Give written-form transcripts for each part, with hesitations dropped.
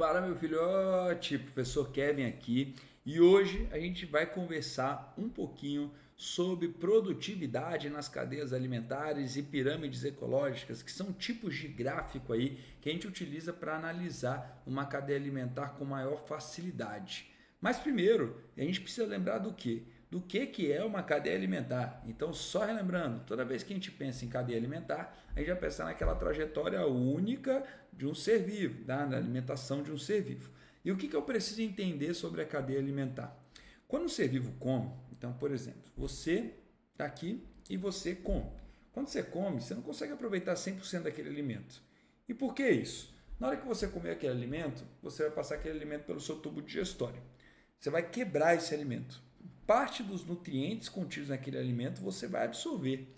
Fala, meu filhote, professor Kevin aqui, e hoje a gente vai conversar um pouquinho sobre produtividade nas cadeias alimentares e pirâmides ecológicas, que são tipos de gráfico aí que a gente utiliza para analisar uma cadeia alimentar com maior facilidade. Mas primeiro, a gente precisa lembrar do quê? Do que é uma cadeia alimentar. Então, só relembrando, toda vez que a gente pensa em cadeia alimentar, a gente vai pensar naquela trajetória única de um ser vivo, tá? Na alimentação de um ser vivo. E o que eu preciso entender sobre a cadeia alimentar? Quando o ser vivo come, então, por exemplo, você está aqui e você come. Quando você come, você não consegue aproveitar 100% daquele alimento. E por que isso? Na hora que você comer aquele alimento, você vai passar aquele alimento pelo seu tubo digestório. Você vai quebrar esse alimento. Parte dos nutrientes contidos naquele alimento você vai absorver.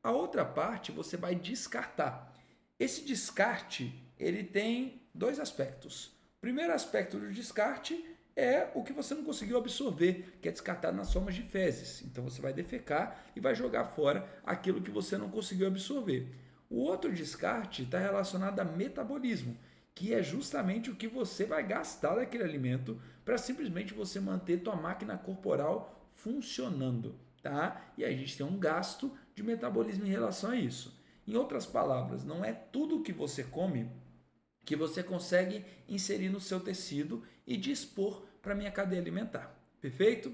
A outra parte você vai descartar. Esse descarte, ele tem dois aspectos. O primeiro aspecto do descarte é o que você não conseguiu absorver, que é descartado nas formas de fezes. Então você vai defecar e vai jogar fora aquilo que você não conseguiu absorver. O outro descarte está relacionado a metabolismo, que é justamente o que você vai gastar daquele alimento para simplesmente você manter tua máquina corporal funcionando, tá? E aí a gente tem um gasto de metabolismo em relação a isso. Em outras palavras, não é tudo que você come que você consegue inserir no seu tecido e dispor para a minha cadeia alimentar. Perfeito?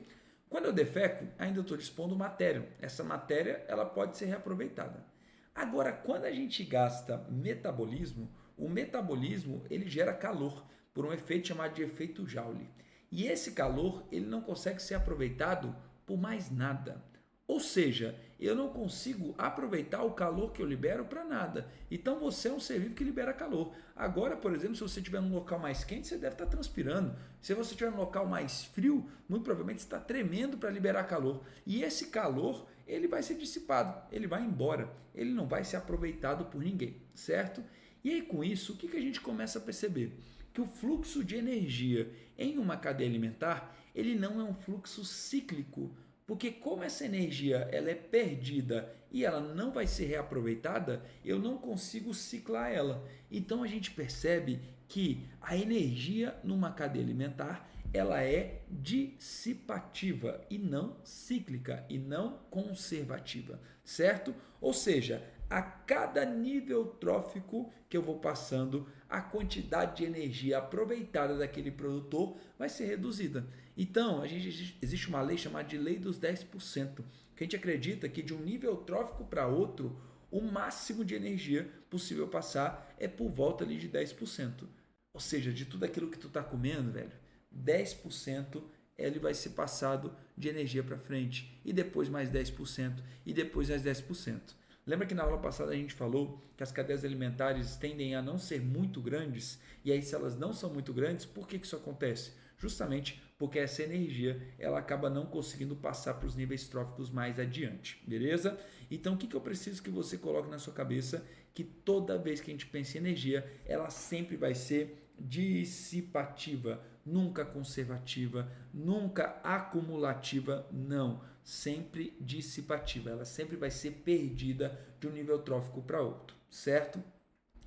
Quando eu defeco, ainda estou dispondo matéria. Essa matéria ela pode ser reaproveitada. Agora, quando a gente gasta metabolismo, o metabolismo ele gera calor por um efeito chamado de efeito Joule. E esse calor ele não consegue ser aproveitado por mais nada. Ou seja, eu não consigo aproveitar o calor que eu libero para nada. Então você é um ser vivo que libera calor. Agora, por exemplo, se você estiver num local mais quente, você deve estar transpirando. Se você estiver num local mais frio, muito provavelmente você está tremendo para liberar calor. E esse calor, ele vai ser dissipado, ele vai embora. Ele não vai ser aproveitado por ninguém, certo? E aí com isso, o que a gente começa a perceber? Que o fluxo de energia em uma cadeia alimentar, ele não é um fluxo cíclico, porque como essa energia ela é perdida e ela não vai ser reaproveitada, eu não consigo ciclar ela. Então a gente percebe que a energia numa cadeia alimentar ela é dissipativa e não cíclica e não conservativa, certo? Ou seja, a cada nível trófico que eu vou passando, a quantidade de energia aproveitada daquele produtor vai ser reduzida. Então, existe uma lei chamada de lei dos 10%, que a gente acredita que de um nível trófico para outro, o máximo de energia possível passar é por volta ali de 10%. Ou seja, de tudo aquilo que tu está comendo, velho, 10% ele vai ser passado de energia para frente, e depois mais 10%, e depois mais 10%. Lembra que na aula passada a gente falou que as cadeias alimentares tendem a não ser muito grandes, e aí se elas não são muito grandes, por que isso acontece? Justamente porque essa energia ela acaba não conseguindo passar para os níveis tróficos mais adiante, beleza? Então o que eu preciso que você coloque na sua cabeça? Que toda vez que a gente pensa em energia, ela sempre vai ser dissipativa, nunca conservativa, nunca acumulativa, não, sempre dissipativa, ela sempre vai ser perdida de um nível trófico para outro, certo?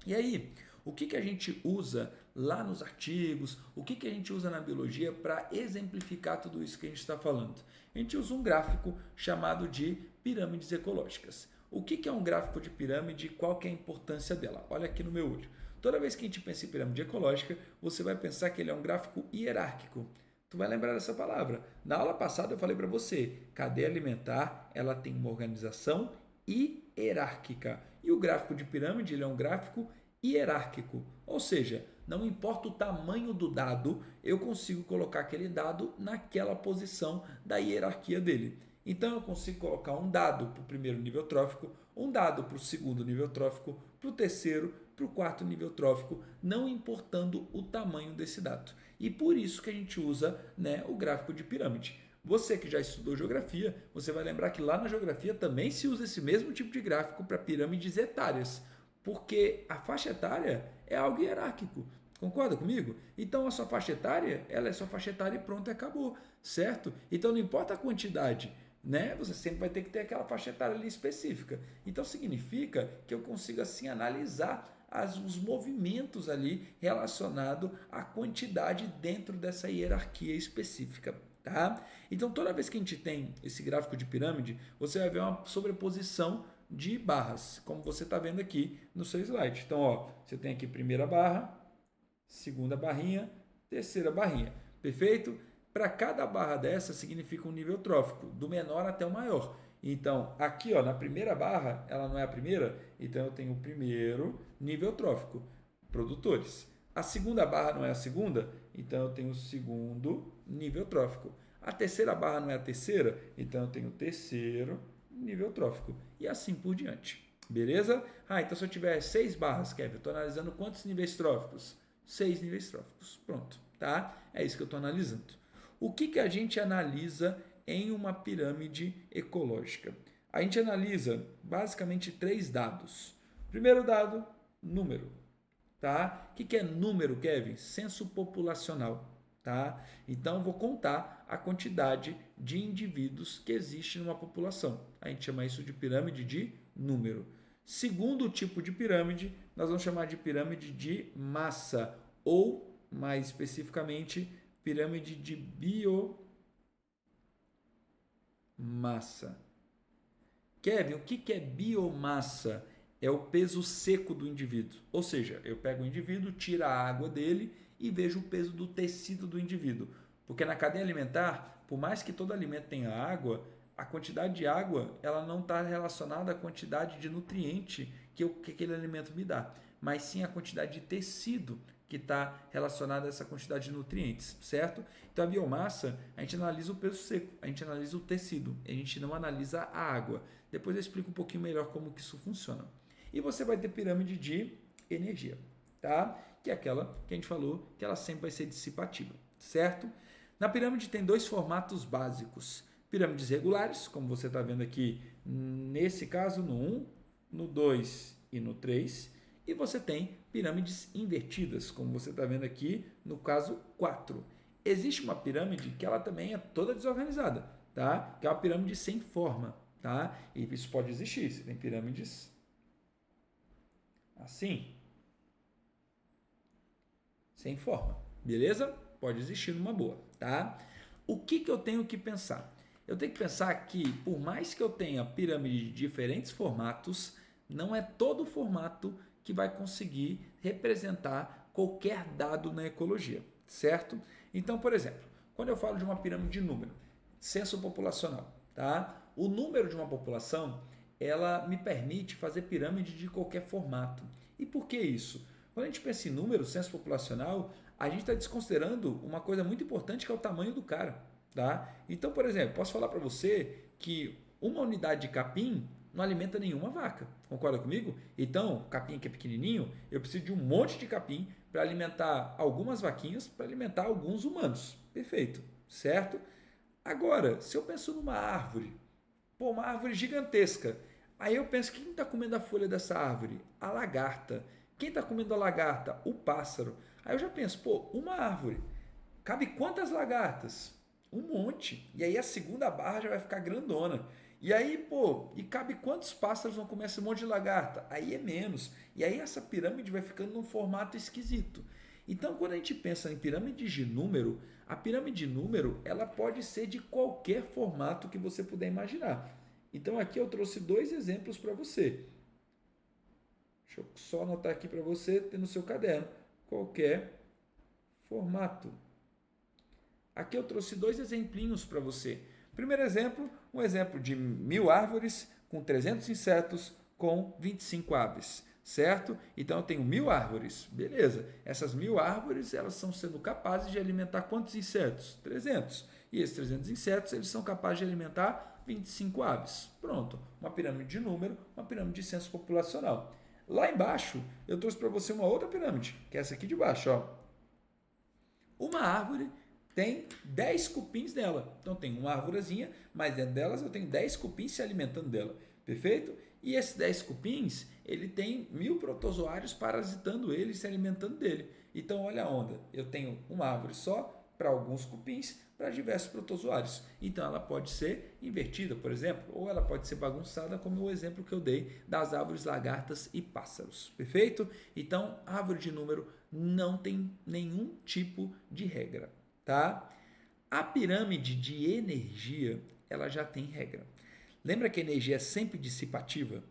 E aí, o que a gente usa lá nos artigos, o que a gente usa na biologia para exemplificar tudo isso que a gente está falando? A gente usa um gráfico chamado de pirâmides ecológicas. O que é um gráfico de pirâmide e qual que é a importância dela? Olha aqui no meu olho. Toda vez que a gente pensa em pirâmide ecológica, você vai pensar que ele é um gráfico hierárquico. Tu vai lembrar dessa palavra. Na aula passada eu falei para você, cadeia alimentar, ela tem uma organização hierárquica. E o gráfico de pirâmide, ele é um gráfico hierárquico. Ou seja, não importa o tamanho do dado, eu consigo colocar aquele dado naquela posição da hierarquia dele. Então eu consigo colocar um dado para o primeiro nível trófico, um dado para o segundo nível trófico, para o terceiro, para o quarto nível trófico, não importando o tamanho desse dado. E por isso que a gente usa, né, o gráfico de pirâmide. Você que já estudou geografia, você vai lembrar que lá na geografia também se usa esse mesmo tipo de gráfico para pirâmides etárias, porque a faixa etária é algo hierárquico. Concorda comigo? Então a sua faixa etária, ela é sua faixa etária e pronto, acabou, certo? Então não importa a quantidade, né? Você sempre vai ter que ter aquela faixa etária ali específica. Então significa que eu consigo assim analisar os movimentos ali relacionados à quantidade dentro dessa hierarquia específica. Tá? Então, toda vez que a gente tem esse gráfico de pirâmide, você vai ver uma sobreposição de barras, como você está vendo aqui no seu slide. Então, ó, você tem aqui primeira barra, segunda barrinha, terceira barrinha. Perfeito? Para cada barra dessa significa um nível trófico, do menor até o maior. Então, aqui ó, na primeira barra, ela não é a primeira, então eu tenho o primeiro nível trófico, produtores. A segunda barra não é a segunda, então eu tenho o segundo nível trófico. A terceira barra não é a terceira, então eu tenho o terceiro nível trófico. E assim por diante. Beleza? Então se eu tiver 6 barras, Kevin, eu estou analisando quantos níveis tróficos? 6 níveis tróficos. Pronto. Tá? É isso que eu estou analisando. O que a gente analisa em uma pirâmide ecológica? A gente analisa basicamente 3 dados. Primeiro dado, número. Tá? O que é número, Kevin? Censo populacional. Tá? Então, vou contar a quantidade de indivíduos que existe numa população. A gente chama isso de pirâmide de número. Segundo tipo de pirâmide, nós vamos chamar de pirâmide de massa, ou, mais especificamente, pirâmide de biomassa. Kevin, o que é biomassa? É o peso seco do indivíduo. Ou seja, eu pego o indivíduo, tiro a água dele e vejo o peso do tecido do indivíduo. Porque na cadeia alimentar, por mais que todo alimento tenha água, a quantidade de água ela não está relacionada à quantidade de nutriente que aquele alimento me dá, mas sim a quantidade de tecido que está relacionada a essa quantidade de nutrientes, certo? Então a biomassa, a gente analisa o peso seco, a gente analisa o tecido, a gente não analisa a água. Depois eu explico um pouquinho melhor como que isso funciona. E você vai ter pirâmide de energia, tá? Que é aquela que a gente falou que ela sempre vai ser dissipativa, certo? Na pirâmide tem 2 formatos básicos. Pirâmides regulares, como você está vendo aqui, nesse caso no 1, no 2 e no 3. E você tem pirâmides invertidas, como você está vendo aqui no caso 4. Existe uma pirâmide que ela também é toda desorganizada, tá? Que é uma pirâmide sem forma, tá? E isso pode existir. Você tem pirâmides assim, sem forma, beleza? Pode existir numa boa, tá? O que eu tenho que pensar? Eu tenho que pensar que, por mais que eu tenha pirâmide de diferentes formatos, não é todo formato que vai conseguir representar qualquer dado na ecologia, certo? Então, por exemplo, quando eu falo de uma pirâmide de número, censo populacional, tá? O número de uma população, ela me permite fazer pirâmide de qualquer formato. E por que isso? Quando a gente pensa em número, censo populacional, a gente está desconsiderando uma coisa muito importante que é o tamanho do cara, tá? Então, por exemplo, posso falar para você que uma unidade de capim não alimenta nenhuma vaca, concorda comigo? Então, capim que é pequenininho, eu preciso de um monte de capim para alimentar algumas vaquinhas, para alimentar alguns humanos. Perfeito, certo? Agora, se eu penso numa árvore, uma árvore gigantesca, aí eu penso, quem está comendo a folha dessa árvore? A lagarta. Quem está comendo a lagarta? O pássaro. Aí eu já penso, uma árvore, cabe quantas lagartas? Um monte. E aí a segunda barra já vai ficar grandona. E aí, e cabe quantos pássaros vão comer esse monte de lagarta? Aí é menos. E aí essa pirâmide vai ficando num formato esquisito. Então, quando a gente pensa em pirâmide de número, a pirâmide de número, ela pode ser de qualquer formato que você puder imaginar. Então, aqui eu trouxe 2 exemplos para você. Deixa eu só anotar aqui para você ter no seu caderno. Qualquer formato. Aqui eu trouxe 2 exemplinhos para você. Primeiro exemplo, um exemplo de 1000 árvores com 300 insetos com 25 aves, certo? Então eu tenho 1000 árvores, beleza. Essas 1000 árvores, elas são sendo capazes de alimentar quantos insetos? 300. E esses 300 insetos, eles são capazes de alimentar 25 aves. Pronto, uma pirâmide de número, uma pirâmide de censo populacional. Lá embaixo, eu trouxe para você uma outra pirâmide, que é essa aqui de baixo, ó. Uma árvore tem 10 cupins nela. Então tem uma arvorezinha, mas dentro delas eu tenho 10 cupins se alimentando dela. Perfeito? E esses 10 cupins, ele tem 1000 protozoários parasitando ele e se alimentando dele. Então olha a onda. Eu tenho uma árvore só para alguns cupins, para diversos protozoários. Então ela pode ser invertida, por exemplo, ou ela pode ser bagunçada, como o exemplo que eu dei das árvores, lagartas e pássaros. Perfeito? Então, árvore de número não tem nenhum tipo de regra, tá? A pirâmide de energia, ela já tem regra. Lembra que a energia é sempre dissipativa?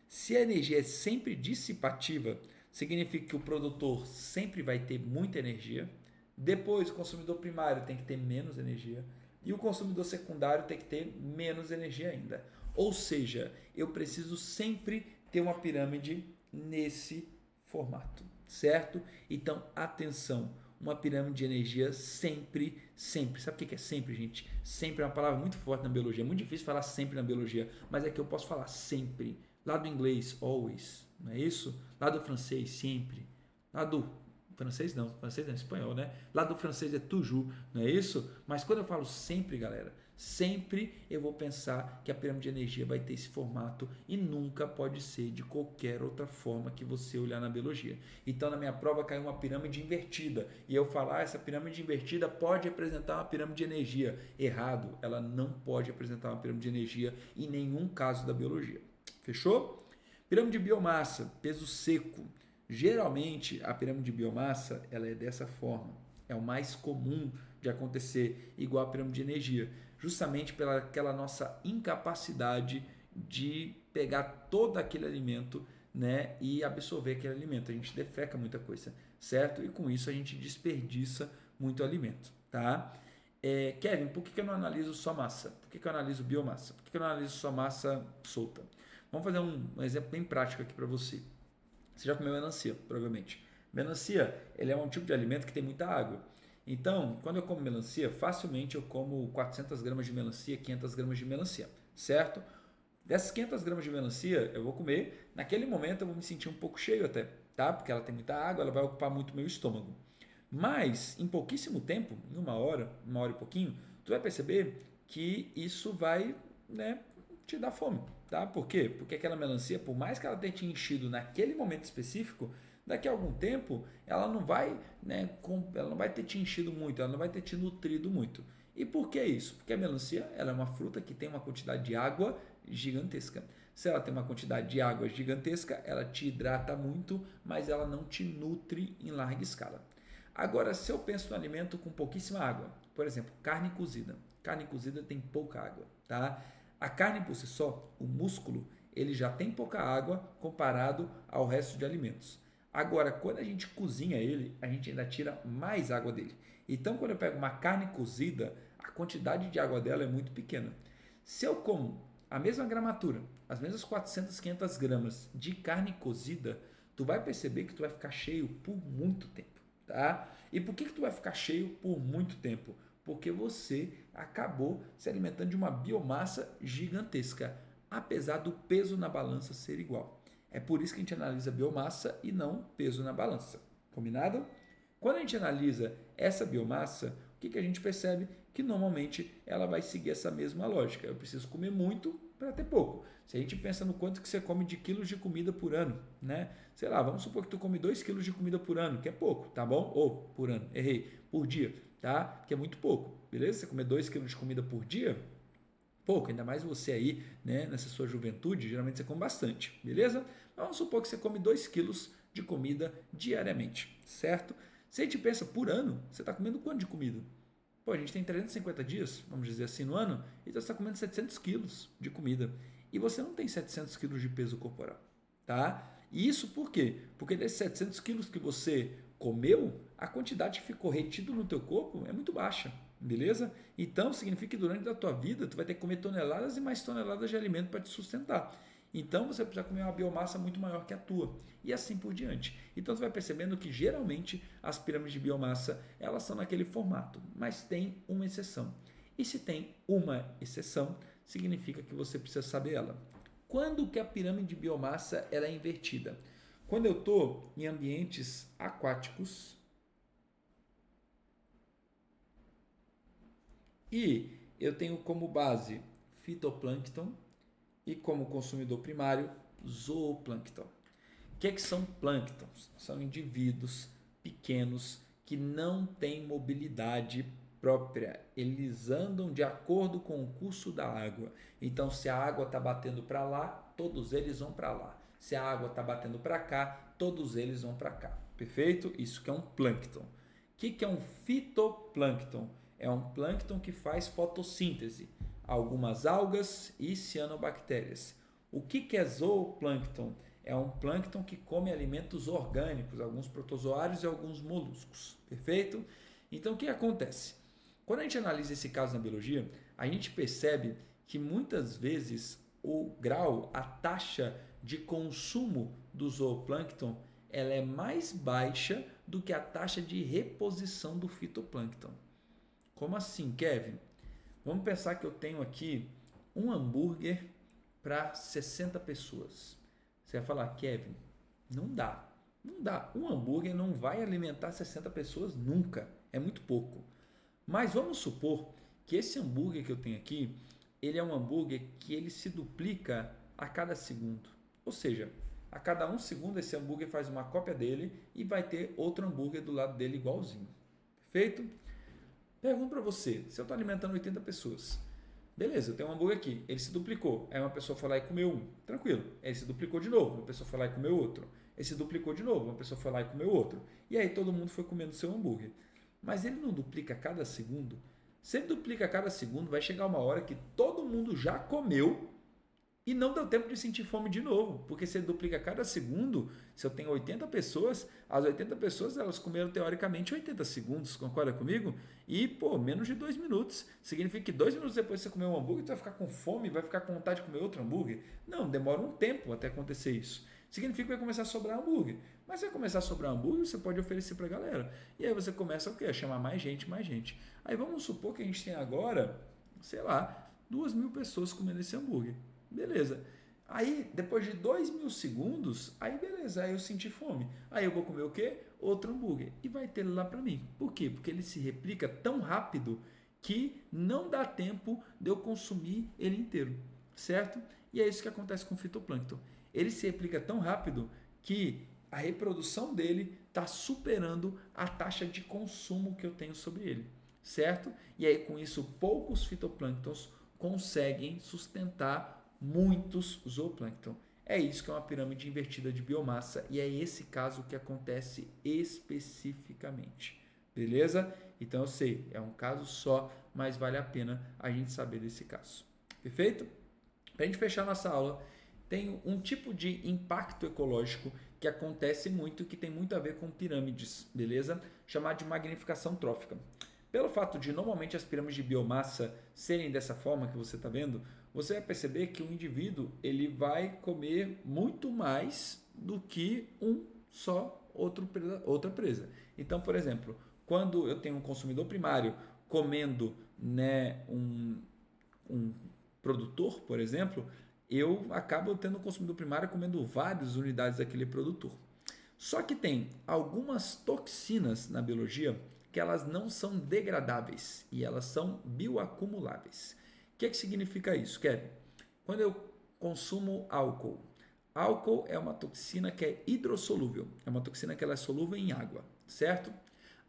Se a energia é sempre dissipativa, significa que o produtor sempre vai ter muita energia, depois o consumidor primário tem que ter menos energia e o consumidor secundário tem que ter menos energia ainda. Ou seja, eu preciso sempre ter uma pirâmide nesse formato, certo? Então, atenção, uma pirâmide de energia sempre, sempre. Sabe o que é sempre, gente? Sempre é uma palavra muito forte na biologia. É muito difícil falar sempre na biologia, mas é que eu posso falar sempre. Lá do inglês, always, não é isso? Lá do francês, sempre. Lá do francês não é espanhol, né? Lá do francês é toujours, não é isso? Mas quando eu falo sempre, galera, sempre eu vou pensar que a pirâmide de energia vai ter esse formato e nunca pode ser de qualquer outra forma que você olhar na biologia. Então, na minha prova caiu uma pirâmide invertida e eu falar, essa pirâmide invertida pode representar uma pirâmide de energia. Errado, ela não pode representar uma pirâmide de energia em nenhum caso da biologia. Fechou? Pirâmide de biomassa, peso seco. Geralmente, a pirâmide de biomassa ela é dessa forma. É o mais comum de acontecer, igual a pirâmide de energia. Justamente pela aquela nossa incapacidade de pegar todo aquele alimento, né, e absorver aquele alimento. A gente defeca muita coisa, certo? E com isso a gente desperdiça muito alimento, tá? Kevin, por que eu não analiso só massa? Por que eu analiso biomassa? Por que eu não analiso só massa solta? Vamos fazer um exemplo bem prático aqui para você. Você já comeu melancia, provavelmente. Melancia, ele é um tipo de alimento que tem muita água. Então, quando eu como melancia, facilmente eu como 400 gramas de melancia, 500 gramas de melancia, certo? Dessas 500 gramas de melancia, eu vou comer. Naquele momento eu vou me sentir um pouco cheio até, tá? Porque ela tem muita água, ela vai ocupar muito meu estômago. Mas, em pouquíssimo tempo, em uma hora e pouquinho, tu vai perceber que isso vai, né, te dar fome, tá? Por quê? Porque aquela melancia, por mais que ela tenha te enchido naquele momento específico, daqui a algum tempo ela não vai, né, ela não vai ter te enchido muito, ela não vai ter te nutrido muito. E por que isso? Porque a melancia ela é uma fruta que tem uma quantidade de água gigantesca. Se ela tem uma quantidade de água gigantesca, ela te hidrata muito, mas ela não te nutre em larga escala. Agora, se eu penso no alimento com pouquíssima água, por exemplo, carne cozida. Carne cozida tem pouca água, tá? A carne por si só, o músculo, ele já tem pouca água comparado ao resto de alimentos. Agora, quando a gente cozinha ele, a gente ainda tira mais água dele. Então, quando eu pego uma carne cozida, a quantidade de água dela é muito pequena. Se eu como a mesma gramatura, as mesmas 400, 500 gramas de carne cozida, tu vai perceber que tu vai ficar cheio por muito tempo, tá? E por que tu vai ficar cheio por muito tempo? Porque você acabou se alimentando de uma biomassa gigantesca, apesar do peso na balança ser igual. É por isso que a gente analisa biomassa e não peso na balança. Combinado? Quando a gente analisa essa biomassa, o que a gente percebe? Que normalmente ela vai seguir essa mesma lógica. Eu preciso comer muito para ter pouco. Se a gente pensa no quanto que você come de quilos de comida por ano, né? Sei lá, vamos supor que tu come 2 quilos de comida por ano, que é pouco, tá bom? Ou por ano, errei, por dia, tá? Que é muito pouco, beleza? Você comer 2 quilos de comida por dia, pouco, ainda mais você aí, né, nessa sua juventude, geralmente você come bastante, beleza? Vamos supor que você come 2 quilos de comida diariamente, certo? Se a gente pensa por ano, você está comendo quanto de comida? Pô, a gente tem 350 dias, vamos dizer assim, no ano, então você está comendo 700 quilos de comida. E você não tem 700 quilos de peso corporal, tá? E isso por quê? Porque desses 700 quilos que você comeu, a quantidade que ficou retido no teu corpo é muito baixa, beleza? Então significa que durante a tua vida tu vai ter que comer toneladas e mais toneladas de alimento para te sustentar. Então você precisa comer uma biomassa muito maior que a tua e assim por diante. Então você vai percebendo que geralmente as pirâmides de biomassa elas são naquele formato, mas tem uma exceção. E se tem uma exceção, significa que você precisa saber ela. Quando que a pirâmide de biomassa ela é invertida? Quando eu estou em ambientes aquáticos e eu tenho como base fitoplâncton e como consumidor primário zooplâncton. O que são plânctons? São indivíduos pequenos que não têm mobilidade própria. Eles andam de acordo com o curso da água. Então, se a água está batendo para lá, todos eles vão para lá. Se a água está batendo para cá, todos eles vão para cá. Perfeito? Isso que é um plâncton. O que é um fitoplâncton? É um plâncton que faz fotossíntese. Algumas algas e cianobactérias. O que é zooplâncton? É um plâncton que come alimentos orgânicos, alguns protozoários e alguns moluscos. Perfeito? Então, o que acontece? Quando a gente analisa esse caso na biologia, a gente percebe que muitas vezes o grau, a taxa de consumo do zooplâncton, ela é mais baixa do que a taxa de reposição do fitoplâncton. Como assim, Kevin? Vamos pensar que eu tenho aqui um hambúrguer para 60 pessoas. Você vai falar, Kevin, não dá. Não dá. Um hambúrguer não vai alimentar 60 pessoas nunca. É muito pouco. Mas vamos supor que esse hambúrguer que eu tenho aqui, ele é um hambúrguer que ele se duplica a cada segundo. Ou seja, a cada 1 segundo esse hambúrguer faz uma cópia dele e vai ter outro hambúrguer do lado dele igualzinho. Perfeito? Pergunto para você, se eu estou alimentando 80 pessoas, beleza, eu tenho um hambúrguer aqui, ele se duplicou, aí uma pessoa foi lá e comeu um, tranquilo, ele se duplicou de novo, uma pessoa foi lá e comeu outro, ele se duplicou de novo, uma pessoa foi lá e comeu outro, e aí todo mundo foi comendo seu hambúrguer. Mas ele não duplica a cada segundo? Se ele duplica a cada segundo, vai chegar uma hora que todo mundo já comeu e não deu tempo de sentir fome de novo, porque se ele duplica a cada segundo, se eu tenho 80 pessoas, as 80 pessoas elas comeram teoricamente 80 segundos, concorda comigo? E, menos de 2 minutos. Significa que 2 minutos depois que você comer um hambúrguer, você vai ficar com fome, vai ficar com vontade de comer outro hambúrguer? Não, demora um tempo até acontecer isso. Significa que vai começar a sobrar hambúrguer. Mas se vai começar a sobrar hambúrguer, você pode oferecer para a galera. E aí você começa o quê? A chamar mais gente, mais gente. Aí vamos supor que a gente tem agora, sei lá, 2.000 pessoas comendo esse hambúrguer. Beleza. Aí, depois de 2.000 segundos, aí beleza, aí eu senti fome. Aí eu vou comer o quê? Outro hambúrguer. E vai ter ele lá para mim. Por quê? Porque ele se replica tão rápido que não dá tempo de eu consumir ele inteiro. Certo? E é isso que acontece com o fitoplâncton. Ele se replica tão rápido que a reprodução dele está superando a taxa de consumo que eu tenho sobre ele. Certo? E aí, com isso, poucos fitoplânctons conseguem sustentar muitos zooplâncton. É isso que é uma pirâmide invertida de biomassa e é esse caso que acontece especificamente. Beleza? Então eu sei, é um caso só, mas vale a pena a gente saber desse caso. Perfeito? Para a gente fechar nossa aula, tem um tipo de impacto ecológico que acontece muito, que tem muito a ver com pirâmides, beleza? Chamado de magnificação trófica. Pelo fato de normalmente as pirâmides de biomassa serem dessa forma que você está vendo, você vai perceber que o indivíduo ele vai comer muito mais do que outra presa. Então, por exemplo, quando eu tenho um consumidor primário comendo um produtor, por exemplo, eu acabo tendo um consumidor primário comendo várias unidades daquele produtor. Só que tem algumas toxinas na biologia que elas não são degradáveis e elas são bioacumuláveis. O que significa isso, Kevin? Quando eu consumo álcool, álcool é uma toxina que é hidrossolúvel, é uma toxina que ela é solúvel em água, certo?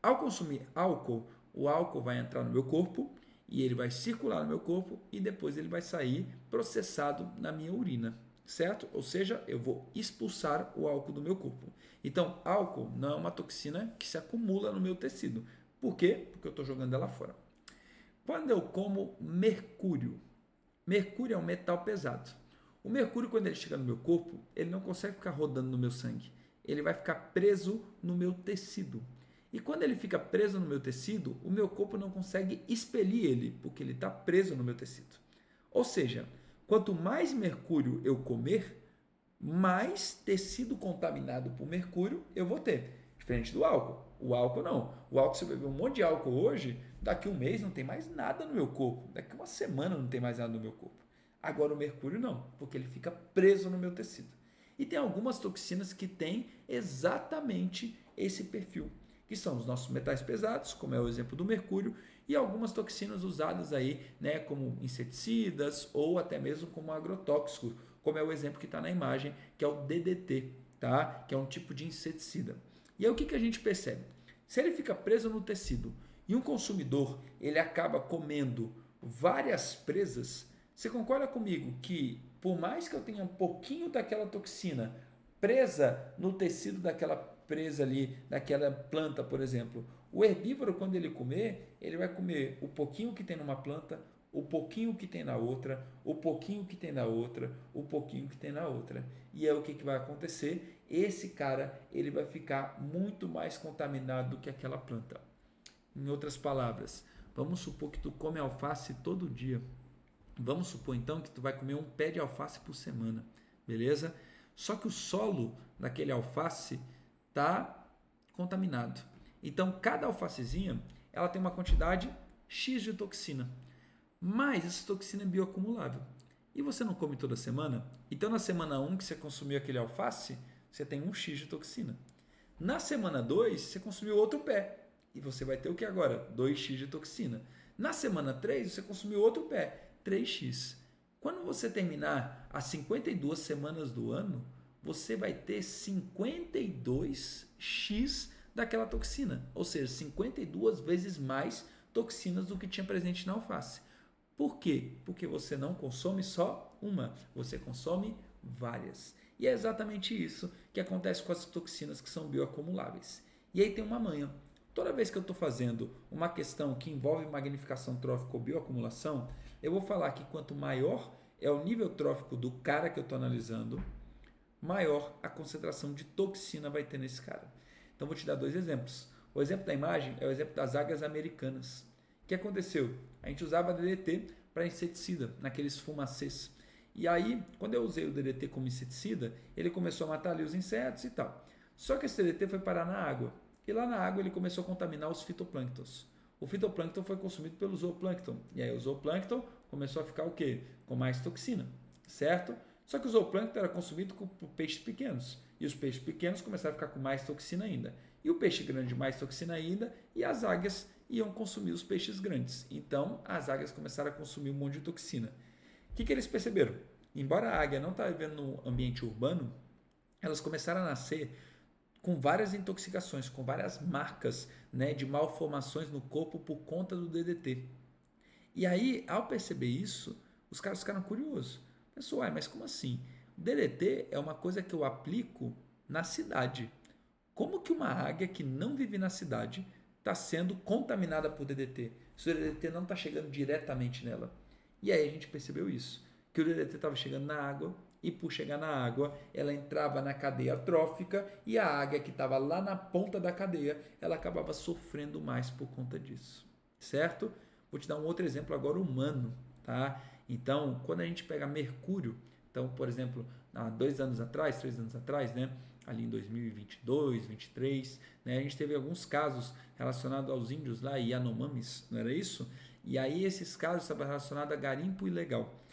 Ao consumir álcool, o álcool vai entrar no meu corpo e ele vai circular no meu corpo e depois ele vai sair processado na minha urina, certo? Ou seja, eu vou expulsar o álcool do meu corpo. Então, álcool não é uma toxina que se acumula no meu tecido. Por quê? Porque eu estou jogando ela fora. Quando eu como mercúrio, mercúrio é um metal pesado. O mercúrio, quando ele chega no meu corpo, ele não consegue ficar rodando no meu sangue. Ele vai ficar preso no meu tecido. E quando ele fica preso no meu tecido, o meu corpo não consegue expelir ele, porque ele está preso no meu tecido. Ou seja, quanto mais mercúrio eu comer, mais tecido contaminado por mercúrio eu vou ter. Diferente do álcool. O álcool não. O álcool, se eu beber um monte de álcool hoje, daqui 1 mês não tem mais nada no meu corpo. Daqui 1 semana não tem mais nada no meu corpo. Agora o mercúrio não, porque ele fica preso no meu tecido. E tem algumas toxinas que têm exatamente esse perfil, que são os nossos metais pesados, como é o exemplo do mercúrio, e algumas toxinas usadas aí, como inseticidas ou até mesmo como agrotóxico, como é o exemplo que está na imagem, que é o DDT, tá? Que é um tipo de inseticida. E aí o que a gente percebe? Se ele fica preso no tecido e um consumidor ele acaba comendo várias presas, você concorda comigo que por mais que eu tenha um pouquinho daquela toxina presa no tecido daquela presa ali, daquela planta, por exemplo, o herbívoro, quando ele comer, ele vai comer o pouquinho que tem numa planta, o pouquinho que tem na outra, o pouquinho que tem na outra, o pouquinho que tem na outra. E é o que vai acontecer? Esse cara ele vai ficar muito mais contaminado do que aquela planta. Em outras palavras, vamos supor que tu come alface todo dia. Vamos supor então que tu vai comer um pé de alface por semana, beleza? Só que o solo daquele alface está contaminado. Então, cada alfacezinha ela tem uma quantidade X de toxina. Mas essa toxina é bioacumulável. E você não come toda semana? Então, na semana 1 que você consumiu aquele alface, você tem 1x de toxina. Na semana 2, você consumiu outro pé. E você vai ter o que agora? 2x de toxina. Na semana 3, você consumiu outro pé. 3x. Quando você terminar as 52 semanas do ano, você vai ter 52x daquela toxina. Ou seja, 52 vezes mais toxinas do que tinha presente na alface. Por quê? Porque você não consome só uma, você consome várias. E é exatamente isso que acontece com as toxinas que são bioacumuláveis. E aí tem uma manha. Toda vez que eu estou fazendo uma questão que envolve magnificação trófica ou bioacumulação, eu vou falar que quanto maior é o nível trófico do cara que eu estou analisando, maior a concentração de toxina vai ter nesse cara. Então vou te dar 2 exemplos. O exemplo da imagem é o exemplo das águias americanas. O que aconteceu? A gente usava DDT para inseticida, naqueles fumacês. E aí, quando eu usei o DDT como inseticida, ele começou a matar ali os insetos e tal. Só que esse DDT foi parar na água. E lá na água ele começou a contaminar os fitoplânctons. O fitoplâncton foi consumido pelo zooplâncton. E aí o zooplâncton começou a ficar o quê? Com mais toxina, certo? Só que o zooplâncton era consumido por peixes pequenos. E os peixes pequenos começaram a ficar com mais toxina ainda. E o peixe grande mais toxina ainda. E as águias iam consumir os peixes grandes. Então as águias começaram a consumir um monte de toxina. O que eles perceberam? Embora a águia não estava vivendo no ambiente urbano, elas começaram a nascer com várias intoxicações, com várias marcas, né, de malformações no corpo por conta do DDT. E aí, ao perceber isso, os caras ficaram curiosos. Pessoal, mas como assim? O DDT é uma coisa que eu aplico na cidade. Como que uma águia que não vive na cidade está sendo contaminada por DDT? Se o DDT não está chegando diretamente nela. E aí a gente percebeu isso, que o DDT estava chegando na água e por chegar na água, ela entrava na cadeia trófica e a águia que estava lá na ponta da cadeia, ela acabava sofrendo mais por conta disso, certo? Vou te dar um outro exemplo agora humano, tá? Então, quando a gente pega mercúrio, então, por exemplo, há 2 anos atrás, 3 anos atrás, né? Ali em 2022, 2023, né? A gente teve alguns casos relacionados aos índios lá, Yanomamis, não era isso? E aí esses casos estavam relacionados a garimpo ilegal.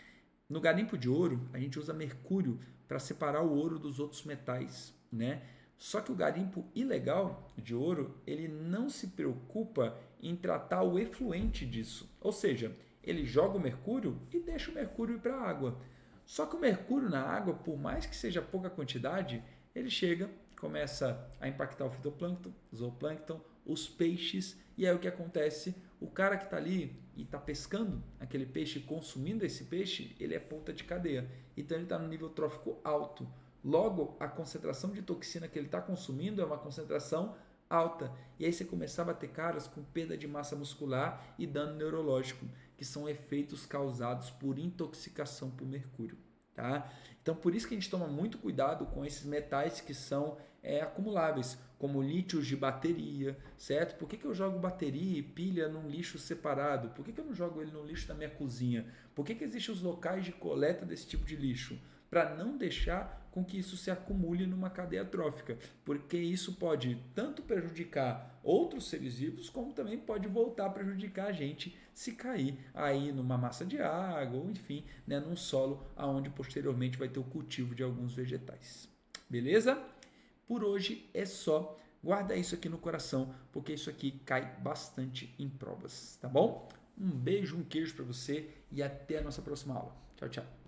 No garimpo de ouro, a gente usa mercúrio para separar o ouro dos outros metais, né? Só que o garimpo ilegal de ouro, ele não se preocupa em tratar o efluente disso. Ou seja, ele joga o mercúrio e deixa o mercúrio ir para a água. Só que o mercúrio na água, por mais que seja pouca quantidade, ele chega, começa a impactar o fitoplâncton, o zooplâncton, os peixes, e aí o que acontece? O cara que está ali e está pescando aquele peixe, consumindo esse peixe, ele é ponta de cadeia. Então ele está no nível trófico alto. Logo, a concentração de toxina que ele está consumindo é uma concentração alta. E aí você começava a ter caras com perda de massa muscular e dano neurológico, que são efeitos causados por intoxicação por mercúrio. Tá? Então, por isso que a gente toma muito cuidado com esses metais que são acumuláveis, como lítios de bateria, certo? Por que eu jogo bateria e pilha num lixo separado? Por que eu não jogo ele no lixo da minha cozinha? Por que existem os locais de coleta desse tipo de lixo? Para não deixar com que isso se acumule numa cadeia trófica, porque isso pode tanto prejudicar outros seres vivos, como também pode voltar a prejudicar a gente se cair aí numa massa de água, ou enfim, né, num solo onde posteriormente vai ter o cultivo de alguns vegetais. Beleza? Por hoje é só. Guarda isso aqui no coração, porque isso aqui cai bastante em provas, tá bom? Um beijo, um queijo para você e até a nossa próxima aula. Tchau, tchau.